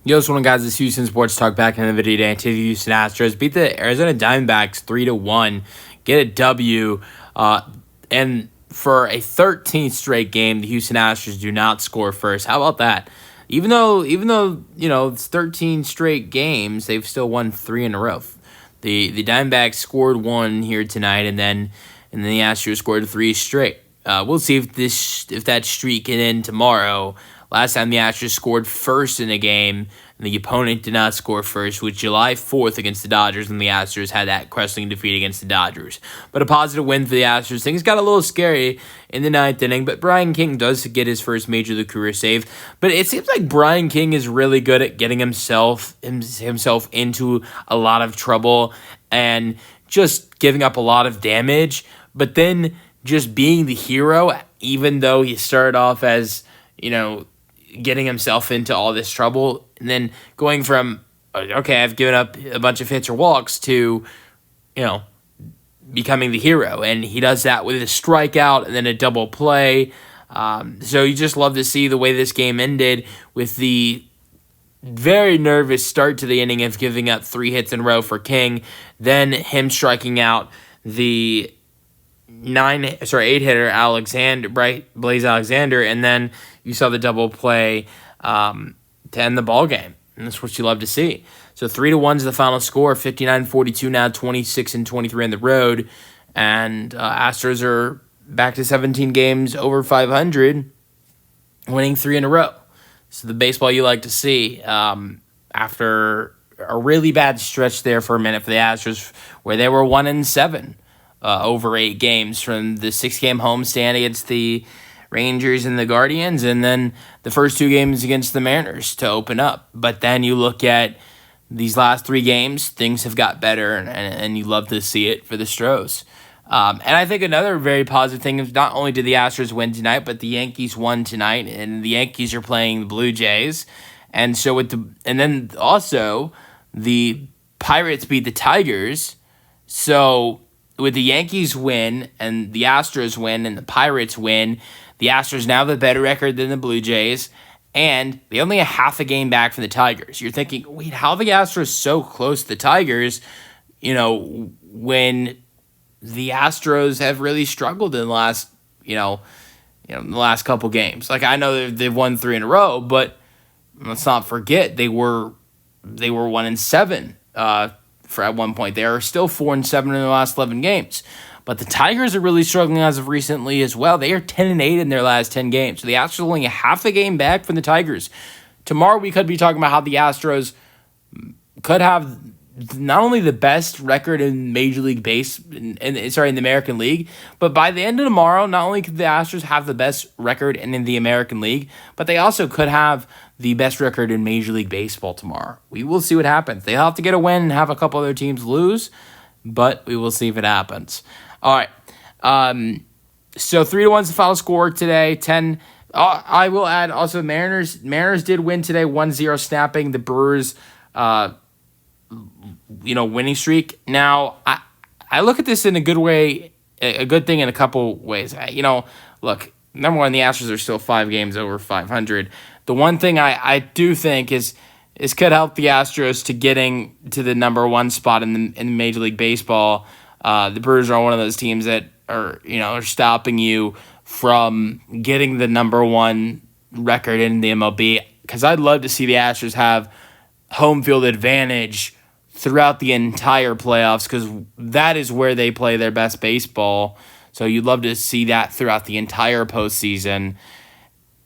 Yo, what's going on, guys? It's Houston Sports Talk back in the video today. The Houston Astros beat the Arizona Diamondbacks 3-1, get a W, and for a 13th straight game, the Houston Astros do not score first. How about that? Even though it's 13 straight games, they've still won 3 in a row. The Diamondbacks scored 1 here tonight, and then the Astros scored 3 straight. We'll see if that streak can end tomorrow. Last time the Astros scored first in a game, and the opponent did not score first, was July 4th against the Dodgers, and the Astros had that crushing defeat against the Dodgers. But a positive win for the Astros. Things got a little scary in the 9th inning, but Brian King does get his first Major League career save. But it seems like Brian King is really good at getting himself into a lot of trouble and just giving up a lot of damage, but then just being the hero, even though he started off as, getting himself into all this trouble, and then going from, okay, I've given up a bunch of hits or walks to, becoming the hero. And he does that with a strikeout and then a double play. So you just love to see the way this game ended with the very nervous start to the inning of giving up 3 hits in a row for King, then him striking out the 8-hitter Blaze Alexander, and then you saw the double play to end the ball game. And that's what you love to see. So 3-1 is the final score. 59-42 now, 26-23 on the road, and Astros are back to 17 games over 500, winning 3 in a row. So the baseball you like to see after a really bad stretch there for a minute for the Astros, where they were 1-7. Over 8 games from the 6-game homestand against the Rangers and the Guardians, and then the first 2 games against the Mariners to open up. But then you look at these last 3 games, things have got better, and you love to see it for the Astros. And I think another very positive thing is not only did the Astros win tonight, but the Yankees won tonight, and the Yankees are playing the Blue Jays. And so and then also the Pirates beat the Tigers. So with the Yankees win and the Astros win and the Pirates win, the Astros now have a better record than the Blue Jays, and they only have half a game back from the Tigers. You're thinking, wait, how are the Astros so close to the Tigers, when the Astros have really struggled in the last, the last couple games. Like, I know they've won 3 in a row, but let's not forget they were 1-7. For at one point, they are still 4-7 in the last 11 games. But the Tigers are really struggling as of recently as well. They are 10-8 in their last 10 games. So the Astros are only half a game back from the Tigers. Tomorrow we could be talking about how the Astros could have not only the best record in Major League in the American League, but by the end of tomorrow, not only could the Astros have the best record in the American League, but they also could have the best record in Major League Baseball tomorrow. We will see what happens. They'll have to get a win and have a couple other teams lose, but we will see if it happens. All right. So 3-1 is the final score today. 10. I will add also Mariners did win today, 1-0, snapping the Brewers' winning streak. Now, I look at this in a good way, a good thing in a couple ways. Look, number one, the Astros are still 5 games over 500. The one thing I do think is could help the Astros to getting to the number 1 spot in Major League Baseball. The Brewers are one of those teams that are stopping you from getting the number 1 record in the MLB. Because I'd love to see the Astros have home field advantage throughout the entire playoffs, because that is where they play their best baseball. So you'd love to see that throughout the entire postseason.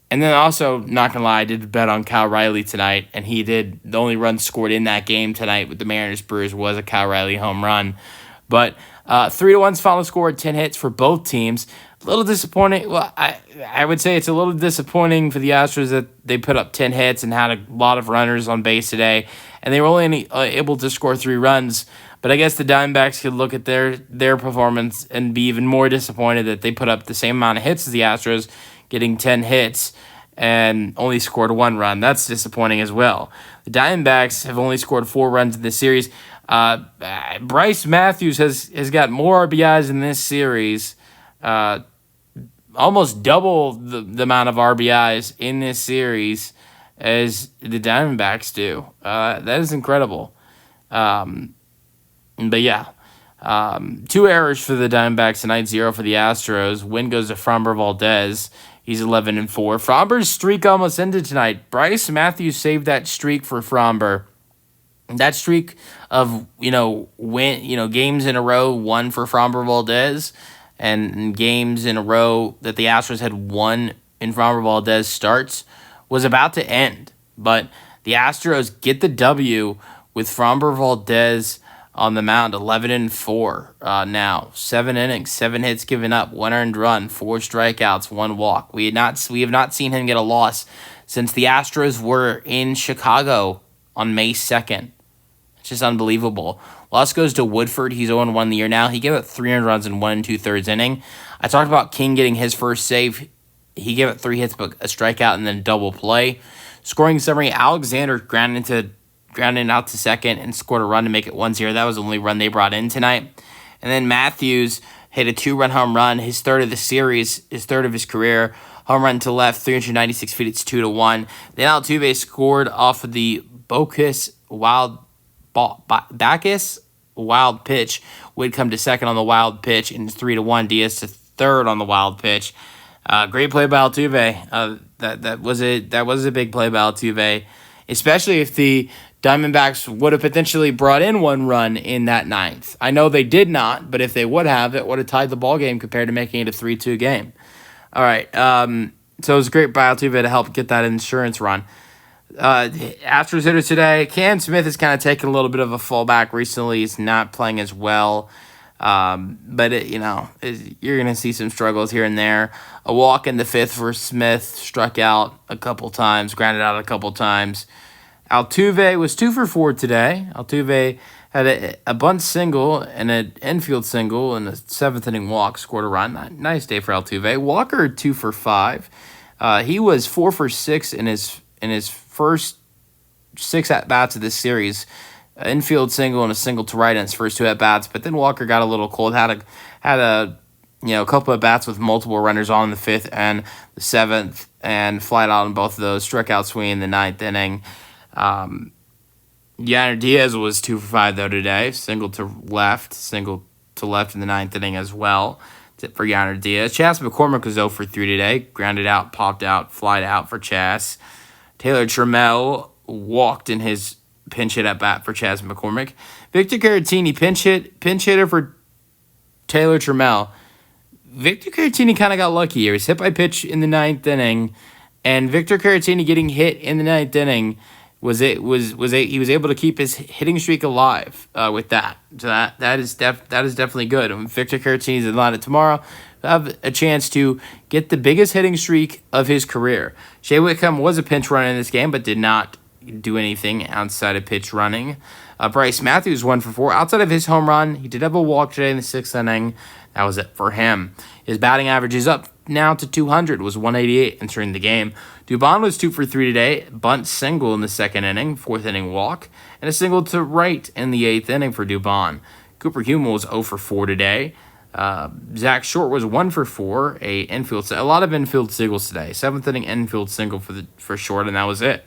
And then also, not going to lie, I did bet on Kyle Riley tonight, and the only run scored in that game tonight with the Mariners-Brewers was a Kyle Riley home run. But 3-1's final score, 10 hits for both teams. A little disappointing. Well, I would say it's a little disappointing for the Astros that they put up 10 hits and had a lot of runners on base today, and they were only able to score 3 runs. But I guess the Diamondbacks could look at their performance and be even more disappointed that they put up the same amount of hits as the Astros, getting 10 hits and only scored 1 run. That's disappointing as well. The Diamondbacks have only scored 4 runs in this series. Brice Mattews has got more RBIs in this series, almost double the amount of RBIs in this series as the Diamondbacks do. That is incredible. But yeah, 2 errors for the Diamondbacks tonight, 0 for the Astros. Win goes to Framber Valdez. He's 11-4. Framber's streak almost ended tonight. Brice Mattews saved that streak for Framber. That streak of games in a row won for Framber Valdez, and games in a row that the Astros had won in Framber Valdez starts was about to end. But the Astros get the W with Framber Valdez on the mound, 11-4 now. 7 innings, 7 hits given up, 1 earned run, 4 strikeouts, 1 walk. We have not seen him get a loss since the Astros were in Chicago on May 2nd. It's just unbelievable. Loss goes to Woodford. He's 0-1 the year now. He gave up 300 runs in 1 2/3 inning. I talked about King getting his first save. He gave up 3 hits, but a strikeout and then a double play. Scoring summary, Alexander grounded out to second and scored a run to make it 1-0. That was the only run they brought in tonight. And then Mattews hit a 2-run home run, his third of the series, his third of his career. Home run to left, 396 feet. It's 2-1. Then Altuve scored off of the Bacchus wild pitch. Would come to second on the wild pitch, and 3-1. Diaz to third on the wild pitch. Great play by Altuve. That was a big play by Altuve, especially if the Diamondbacks would have potentially brought in 1 run in that 9th. I know they did not, but if they would have, it would have tied the ball game compared to making it a 3-2 game. All right, so it was great by Altuve to help get that insurance run. Astros hitter today, Cam Smith has kind of taken a little bit of a fallback recently. He's not playing as well, but you're going to see some struggles here and there. A walk in the 5th for Smith, struck out a couple times, grounded out a couple times. Altuve was 2 for 4 today. Altuve had a bunt single and an infield single and a 7th inning walk, scored a run. Nice day for Altuve. Walker 2 for 5. He was 4 for 6 in his first 6 at-bats of this series. An infield single and a single to right in his first 2 at-bats, but then Walker got a little cold, had a couple of bats with multiple runners on in the 5th and the 7th, and flied out on both of those. Struck out Sweeney in the 9th inning. Yanner Diaz was 2 for 5 though today. Single to left in the 9th inning as well for Yanner Diaz. Chas McCormick was 0 for 3 today. Grounded out, popped out, flied out for Chas. Taylor Trammell walked in his pinch hit at bat for Chas McCormick. Victor Caratini, pinch hitter for Taylor Trammell. Victor Caratini kind of got lucky here. He was hit by pitch in the 9th inning, and Victor Caratini getting hit in the 9th inning he was able to keep his hitting streak alive with that. So that is definitely good. And Victor Caratini's in line tomorrow. Have a chance to get the biggest hitting streak of his career. Shea Whitcomb was a pinch runner in this game, but did not do anything outside of pitch running. Brice Mattews 1 for 4. Outside of his home run, he did have a walk today in the 6th inning. That was it for him. His batting average is up now to 200. Was 188 entering the game. Dubon was 2 for 3 today. Bunt single in the 2nd inning, 4th inning walk, and a single to right in the 8th inning for Dubon. Cooper Hummel was 0 for 4 today. Zach Short was 1 for 4. A lot of infield singles today. 7th inning infield single for Short, and that was it.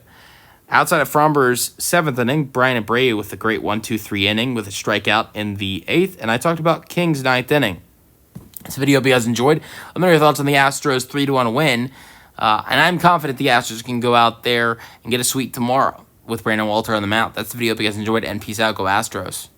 Outside of Framber's 7th inning, Brian Abreu with a great 1-2-3 inning with a strikeout in the 8th, and I talked about King's 9th inning. This video, hope you guys enjoyed. Let me know your thoughts on the Astros 3-1 win, and I'm confident the Astros can go out there and get a sweep tomorrow with Brandon Walter on the mound. That's the video, hope you guys enjoyed, and peace out, go Astros.